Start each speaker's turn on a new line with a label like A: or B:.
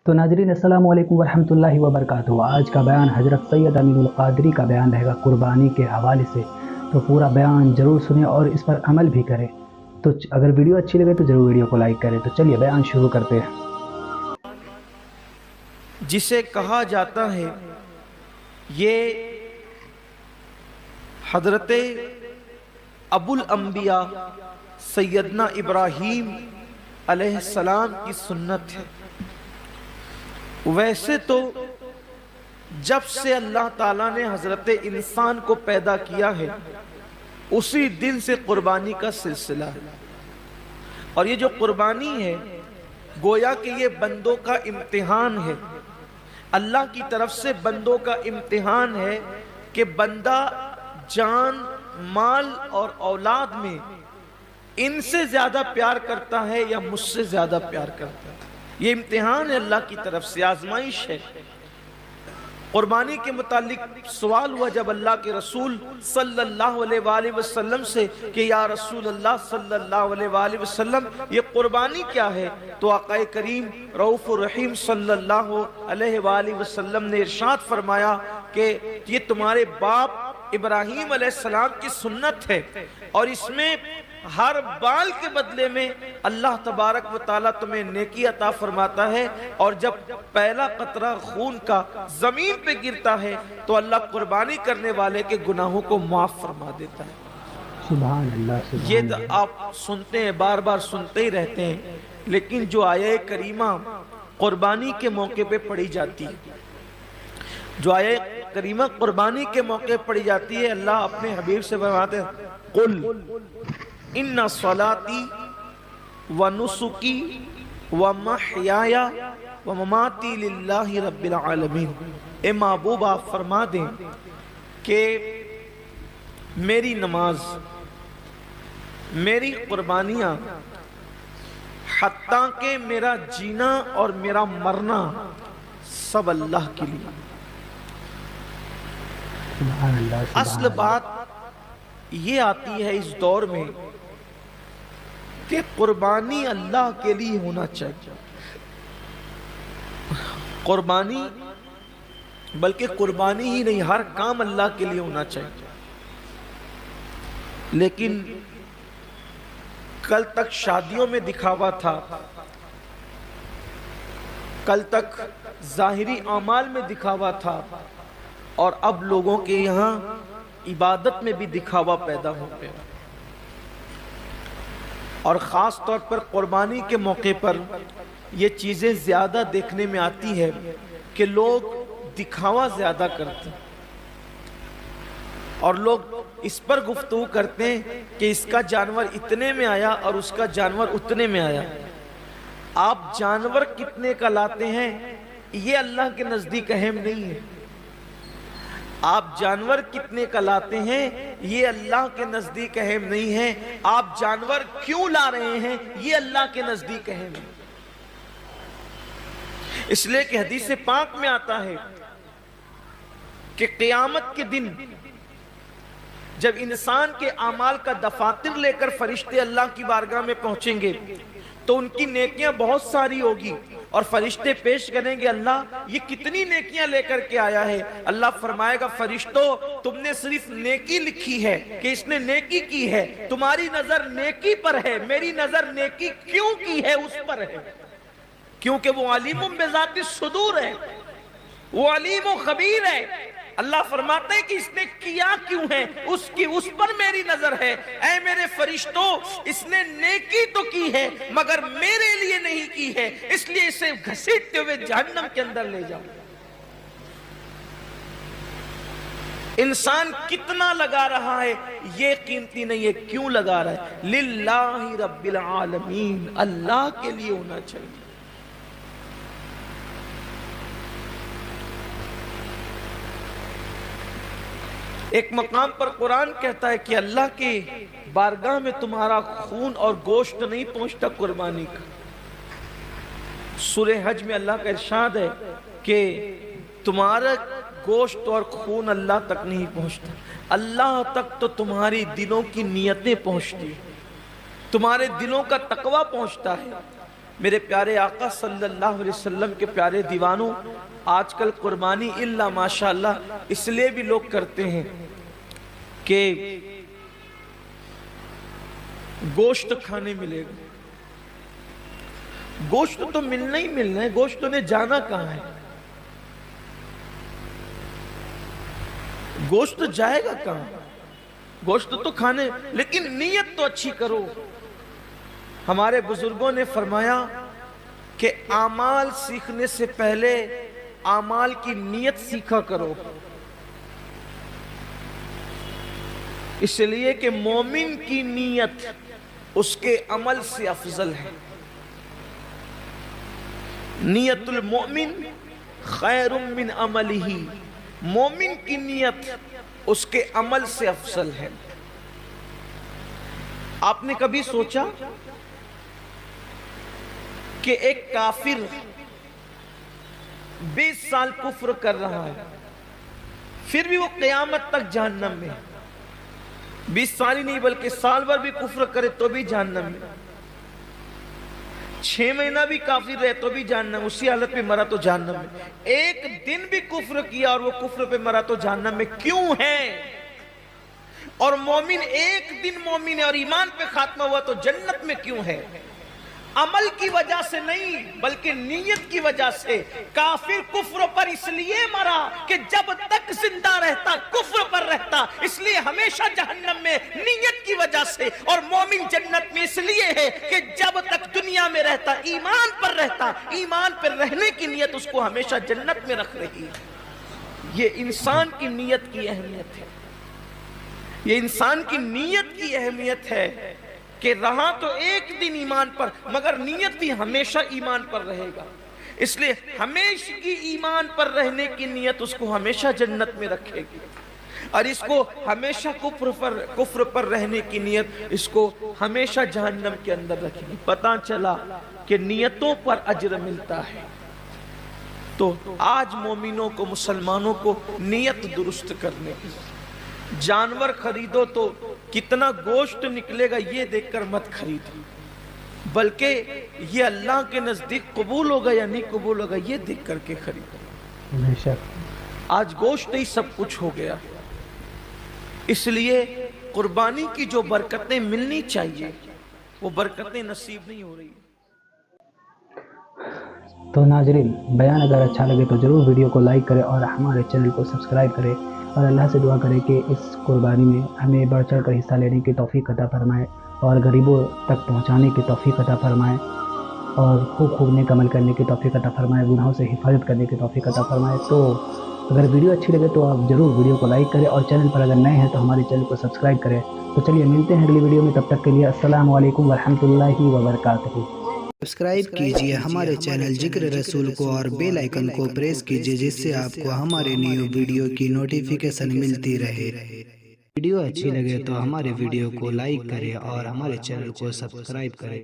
A: تو ناظرین السلام علیکم ورحمۃ اللہ وبرکاتہ۔ آج کا بیان حضرت سید امین القادری کا بیان رہے گا قربانی کے حوالے سے، تو پورا بیان ضرور سنیں اور اس پر عمل بھی کریں۔ تو اگر ویڈیو اچھی لگے تو ضرور ویڈیو کو لائک کریں۔ تو چلیے بیان شروع کرتے ہیں۔
B: جسے کہا جاتا ہے یہ حضرت ابو الانبیاء سیدنا ابراہیم علیہ السلام کی سنت ہے۔ ویسے تو جب سے اللہ تعالیٰ نے حضرت انسان کو پیدا کیا ہے اسی دن سے قربانی کا سلسلہ ہے، اور یہ جو قربانی ہے گویا کہ یہ بندوں کا امتحان ہے، اللہ کی طرف سے بندوں کا امتحان ہے کہ بندہ جان، مال اور اولاد میں ان سے زیادہ پیار کرتا ہے یا مجھ سے زیادہ پیار کرتا ہے۔ یہ امتحان ہے اللہ کی طرف سے، آزمائش ہے۔ قربانی کے متعلق سوال ہوا جب اللہ کے رسول صلی اللہ علیہ وآلہ وسلم سے کہ یا رسول اللہ صلی اللہ علیہ وآلہ وسلم یہ قربانی کیا ہے؟ تو آقا کریم رؤوف الرحیم صلی اللہ علیہ وآلہ وسلم نے ارشاد فرمایا کہ یہ تمہارے باپ ابراہیم علیہ السلام کی سنت ہے، اور اس میں ہر بال کے بدلے میں اللہ تبارک و تعالیٰ تمہیں نیکی عطا فرماتا ہے، اور جب پہلا قطرہ خون کا زمین پہ گرتا ہے تو اللہ قربانی کرنے والے کے گناہوں کو معاف فرما دیتا ہے۔
A: سبحان اللہ۔
B: یہ آپ سنتے ہیں، بار بار سنتے ہی رہتے ہیں، لیکن جو آیہ کریمہ قربانی کے موقع پہ پڑھی جاتی ہے، جو آیہ کریمہ قربانی کے موقع پڑھی جاتی ہے، اللہ اپنے حبیب سے فرماتے ہیں قل ان صلاتی ونسکی ومحیایا ومماتی للہ رب العالمین۔ اے محبوب آپ فرما دیں کہ میری نماز، میری قربانیاں، حتیٰ کہ میرا جینا اور میرا مرنا سب اللہ کے لیے۔ اصل بات یہ آتی ہے اس دور میں کہ قربانی اللہ کے لیے ہونا چاہیے، قربانی بلکہ قربانی ہی نہیں، ہر کام اللہ کے لیے ہونا چاہیے۔ لیکن کل تک شادیوں میں دکھاوا تھا، کل تک ظاہری اعمال میں دکھاوا تھا، اور اب لوگوں کے یہاں عبادت میں بھی دکھاوا پیدا ہو گیا، اور خاص طور پر قربانی کے موقع پر یہ چیزیں زیادہ دیکھنے میں آتی ہے کہ لوگ دکھاوا زیادہ کرتے ہیں، اور لوگ اس پر گفتگو کرتے ہیں کہ اس کا جانور اتنے میں آیا اور اس کا جانور اتنے میں آیا۔ آپ جانور کتنے کا لاتے ہیں یہ اللہ کے نزدیک اہم نہیں ہے، آپ جانور کتنے کا لاتے ہیں یہ اللہ کے نزدیک اہم نہیں ہے، آپ جانور کیوں لا رہے ہیں یہ اللہ کے نزدیک اہم ہے۔ اس لیے کہ حدیث پاک میں آتا ہے کہ قیامت کے دن جب انسان کے اعمال کا دفاتر لے کر فرشتے اللہ کی بارگاہ میں پہنچیں گے تو ان کی نیکیاں بہت ساری ہوگی، اور فرشتے پیش کریں گے اللہ یہ کتنی نیکیاں لے کر کے آیا ہے؟ اللہ فرمائے گا فرشتوں تم نے صرف نیکی لکھی ہے کہ اس نے نیکی کی ہے، تمہاری نظر نیکی پر ہے، میری نظر نیکی کیوں کی ہے اس پر ہے، کیونکہ وہ علیم بذات الصدور ہے، وہ علیم و خبیر ہے۔ اللہ فرماتا ہے کہ اس نے کیا کیوں ہے اس پر میری نظر ہے۔ اے میرے فرشتوں اس نے نیکی تو کی ہے مگر میرے لیے نہیں کی ہے، اس لیے اسے گھسیٹتے ہوئے جہنم کے اندر لے جاؤ۔ انسان کتنا لگا رہا ہے یہ قیمتی نہیں ہے، کیوں لگا رہا ہے؟ للہ رب العالمین، اللہ کے لیے ہونا چاہیے۔ ایک مقام پر قرآن کہتا ہے کہ اللہ کے بارگاہ میں تمہارا خون اور گوشت نہیں پہنچتا قربانی کا۔ سورہ حج میں اللہ کا ارشاد ہے کہ تمہارا گوشت اور خون اللہ تک نہیں پہنچتا، اللہ تک تو تمہاری دلوں کی نیتیں پہنچتی، تمہارے دلوں کا تقوی پہنچتا ہے۔ میرے پیارے آقا صلی اللہ علیہ وسلم کے پیارے دیوانوں، آج کل قربانی اللہ ماشاءاللہ اس لیے بھی لوگ کرتے ہیں کہ گوشت کھانے ملے گا۔ گوشت تو ملنا ہی ملنا ہے، گوشت نے جانا کہاں ہے؟ گوشت جائے گا کہاں؟ گوشت تو کھانے، لیکن نیت تو اچھی کرو۔ ہمارے بزرگوں نے فرمایا کہ اعمال سیکھنے سے پہلے اعمال کی نیت سیکھا کرو، اس لیے کہ مومن کی نیت اس کے عمل سے افضل ہے۔ نیت المؤمن خیر من عملہ، مومن کی نیت اس کے عمل سے افضل ہے۔ آپ نے کبھی سوچا کہ ایک کافر 20 سال کفر کر رہا ہے، پھر بھی وہ قیامت تک جہنم میں، 20 سال ہی نہیں بلکہ سال بھر بھی کفر کرے تو بھی جہنم میں، 6 مہینہ بھی کافر رہے تو بھی جہنم، اسی حالت پہ مرا تو جہنم میں، ایک دن بھی کفر کیا اور وہ کفر پہ مرا تو جہنم میں کیوں ہے؟ اور مومن ایک دن مومن ہے اور ایمان پہ خاتمہ ہوا تو جنت میں کیوں ہے؟ عمل کی وجہ سے نہیں بلکہ نیت کی وجہ سے۔ کافر کفر پر اس لیے مرا کہ جب تک زندہ رہتا کفر پر رہتا، اس لیے ہمیشہ جہنم میں نیت کی وجہ سے، اور مومن جنت میں اس لیے ہے کہ جب تک دنیا میں رہتا ایمان پر رہتا، ایمان پر رہنے کی نیت اس کو ہمیشہ جنت میں رکھ رہی ہے۔ یہ انسان کی نیت کی اہمیت ہے، یہ انسان کی نیت کی اہمیت ہے کہ رہا تو ایک دن ایمان پر مگر نیت بھی ہمیشہ ایمان پر رہے گا، اس لیے ہمیشہ کی ایمان پر رہنے کی نیت اس کو ہمیشہ جنت میں رکھے گی، اور اس کو ہمیشہ کفر پر رہنے کی نیت اس کو ہمیشہ جہنم کے اندر رکھے گی۔ پتہ چلا کہ نیتوں پر اجر ملتا ہے۔ تو آج مومنوں کو، مسلمانوں کو نیت درست کرنے کی، جانور خریدو تو کتنا گوشت نکلے گا یہ دیکھ کر مت خریدو، بلکہ یہ اللہ کے نزدیک قبول ہوگا یا نہیں قبول ہوگا یہ دیکھ کر کے خریدو۔ آج گوشت ہی سب کچھ ہو گیا، اس لیے قربانی کی جو برکتیں ملنی چاہیے وہ برکتیں نصیب نہیں ہو رہی۔
A: تو ناظرین، بیان اگر اچھا لگے تو ضرور ویڈیو کو لائک کریں اور ہمارے چینل کو سبسکرائب کریں، اور اللہ سے دعا کریں کہ اس قربانی میں ہمیں بڑھ چڑھ کر حصہ لینے کی توفیق عطا فرمائے، اور غریبوں تک پہنچانے کی توفیق عطا فرمائے، اور خوب نیک عمل کرنے کی توفیق عطا فرمائے، گناہوں سے حفاظت کرنے کی توفیق عطا فرمائے۔ تو اگر ویڈیو اچھی لگے تو آپ ضرور ویڈیو کو لائک کریں، اور چینل پر اگر نئے ہیں تو ہمارے چینل کو سبسکرائب کریں۔ تو چلیے ملتے ہیں اگلی ویڈیو میں، تب تک کے لیے السلام علیکم ورحمۃ اللہ وبرکاتہ۔
C: سبسکرائب کیجئے ہمارے چینل ذکر رسول کو اور بیل آئیکن کو پریس کیجئے، جس سے آپ کو ہمارے نیو ویڈیو کی نوٹیفیکیشن ملتی رہے۔ ویڈیو اچھی لگے تو ہمارے ویڈیو کو لائک کریں اور ہمارے چینل کو سبسکرائب کریں۔